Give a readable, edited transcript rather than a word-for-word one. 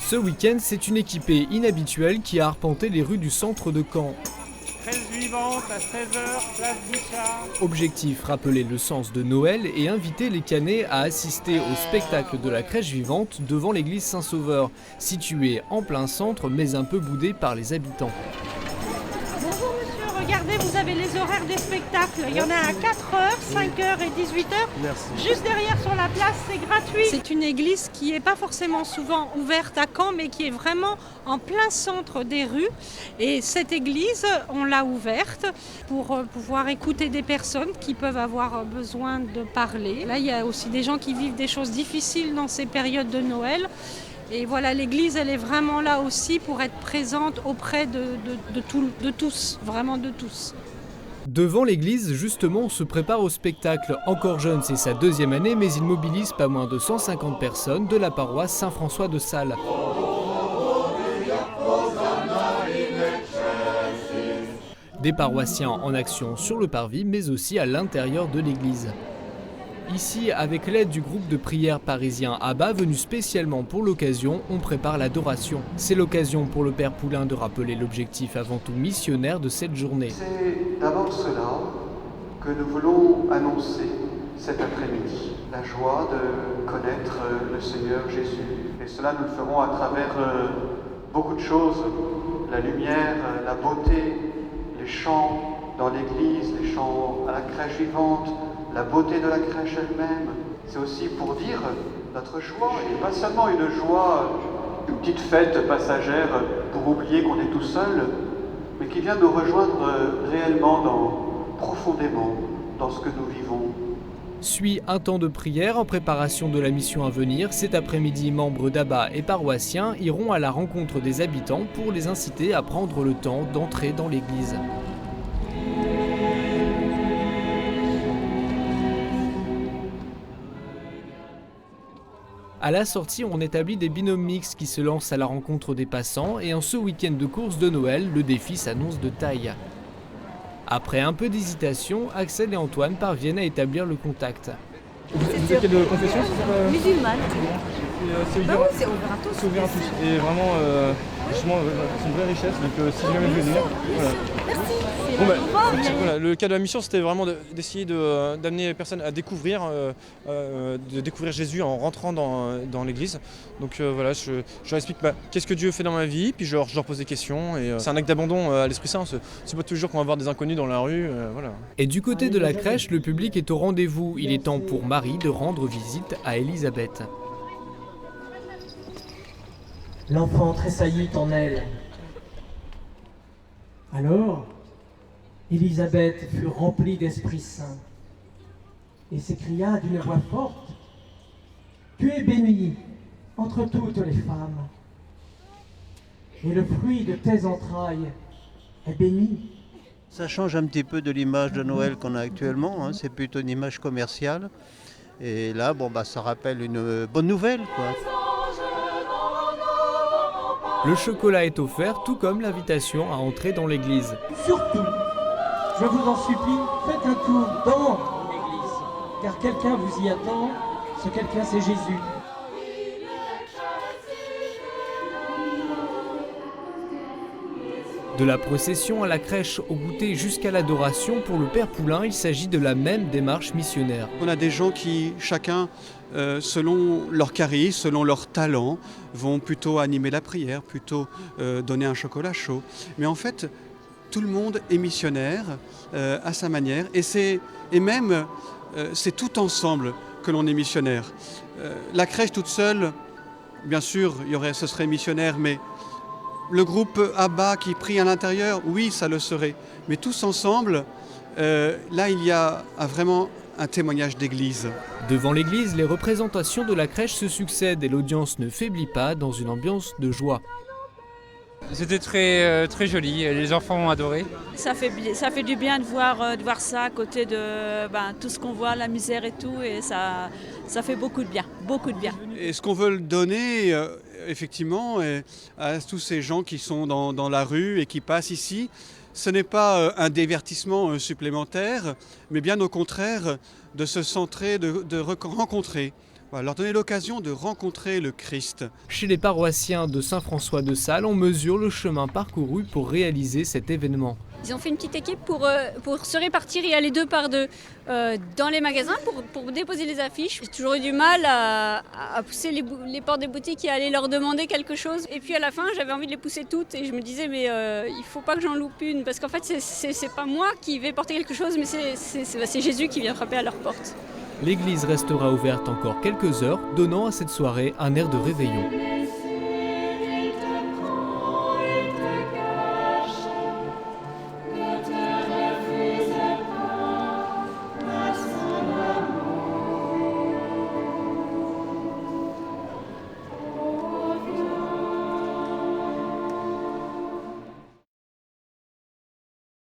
Ce week-end, c'est une équipée inhabituelle qui a arpenté les rues du centre de Caen. Crèche vivante à 16h, place Guichard. Objectif, rappeler le sens de Noël et inviter les Canets à assister au spectacle de la crèche vivante devant l'église Saint-Sauveur, située en plein centre mais un peu boudée par les habitants. Bonjour monsieur, regardez, vous avez les horaires des spectacles. Il y en a à 4h, 5h et 18h. Merci. Juste derrière sur la place, c'est gratuit. C'est une église qui n'est pas forcément souvent ouverte à Caen, mais qui est vraiment en plein centre des rues. Et cette église, on l'a ouverte pour pouvoir écouter des personnes qui peuvent avoir besoin de parler. Là, il y a aussi des gens qui vivent des choses difficiles dans ces périodes de Noël. Et voilà, l'église, elle est vraiment là aussi pour être présente auprès de tous, vraiment de tous. Devant l'église, justement, on se prépare au spectacle. Encore jeune, c'est sa deuxième année, mais il mobilise pas moins de 150 personnes de la paroisse Saint-François de Sales. Des paroissiens en action sur le parvis, mais aussi à l'intérieur de l'église. Ici, avec l'aide du groupe de prière parisien Abba, venu spécialement pour l'occasion, on prépare l'adoration. C'est l'occasion pour le Père Poulain de rappeler l'objectif avant tout missionnaire de cette journée. C'est d'abord cela que nous voulons annoncer cet après-midi. La joie de connaître le Seigneur Jésus. Et cela, nous le ferons à travers beaucoup de choses. La lumière, la beauté, les chants dans l'église, les chants à la crèche vivante, la beauté de la crèche elle-même. C'est aussi pour dire notre joie, et pas seulement une joie, une petite fête passagère pour oublier qu'on est tout seul, mais qui vient nous rejoindre réellement, profondément, dans ce que nous vivons. Suit un temps de prière en préparation de la mission à venir. Cet après-midi, membres d'Abba et paroissiens iront à la rencontre des habitants pour les inciter à prendre le temps d'entrer dans l'église. À la sortie, on établit des binômes mixtes qui se lancent à la rencontre des passants et en ce week-end de course de Noël, le défi s'annonce de taille. Après un peu d'hésitation, Axel et Antoine parviennent à établir le contact. Vous êtes de confession Musulmane. C'est Bah oui, c'est ouvert à tous. ouvert à tous. Et vraiment, justement, c'est une vraie richesse. Donc si jamais je vais venir, voilà. Merci. Bon, voilà, le cas de la mission, c'était vraiment d'essayer d'amener les personnes à découvrir, de découvrir Jésus en rentrant dans l'église. Donc voilà, je leur explique qu'est-ce que Dieu fait dans ma vie, puis je leur pose des questions. Et c'est un acte d'abandon à l'Esprit Saint. C'est pas toujours qu'on va voir des inconnus dans la rue. Voilà. Et du côté de la crèche, le public est au rendez-vous. Il est temps pour Marie de rendre visite à Élisabeth. L'enfant tressaillit en elle. Alors, Élisabeth fut remplie d'Esprit Saint et s'écria d'une voix forte : « Tu es bénie entre toutes les femmes, et le fruit de tes entrailles est béni. » Ça change un petit peu de l'image de Noël qu'on a actuellement, hein. C'est plutôt une image commerciale. Et là, ça rappelle une bonne nouvelle, quoi. Le chocolat est offert, tout comme l'invitation à entrer dans l'église. Surtout, je vous en supplie, faites un tour dans l'église, car quelqu'un vous y attend. Ce quelqu'un, c'est Jésus. De la procession à la crèche au goûter jusqu'à l'adoration, pour le Père Poulain, il s'agit de la même démarche missionnaire. On a des gens qui, chacun, selon leur charisme, selon leur talent, vont plutôt animer la prière, plutôt donner un chocolat chaud. Mais en fait, tout le monde est missionnaire à sa manière. C'est tout ensemble que l'on est missionnaire. La crèche toute seule, bien sûr, ce serait missionnaire, mais le groupe Abba qui prie à l'intérieur, oui, ça le serait. Mais tous ensemble, là, il y a vraiment un témoignage d'église. Devant l'église, les représentations de la crèche se succèdent et l'audience ne faiblit pas dans une ambiance de joie. C'était très joli, les enfants ont adoré. Ça fait du bien de voir ça à côté de tout ce qu'on voit, la misère et tout, et ça fait beaucoup de bien, beaucoup de bien. Et ce qu'on veut le donner, effectivement, à tous ces gens qui sont dans la rue et qui passent ici, ce n'est pas un divertissement supplémentaire, mais bien au contraire de se centrer, de rencontrer leur donner l'occasion de rencontrer le Christ. Chez les paroissiens de Saint-François de Sales, on mesure le chemin parcouru pour réaliser cet événement. Ils ont fait une petite équipe pour se répartir et aller 2 par 2 dans les magasins pour déposer les affiches. J'ai toujours eu du mal à pousser les portes des boutiques et à aller leur demander quelque chose. Et puis à la fin, j'avais envie de les pousser toutes et je me disais mais il faut pas que j'en loupe une parce qu'en fait c'est pas moi qui vais porter quelque chose mais c'est Jésus qui vient frapper à leur porte. L'église restera ouverte encore quelques heures, donnant à cette soirée un air de réveillon.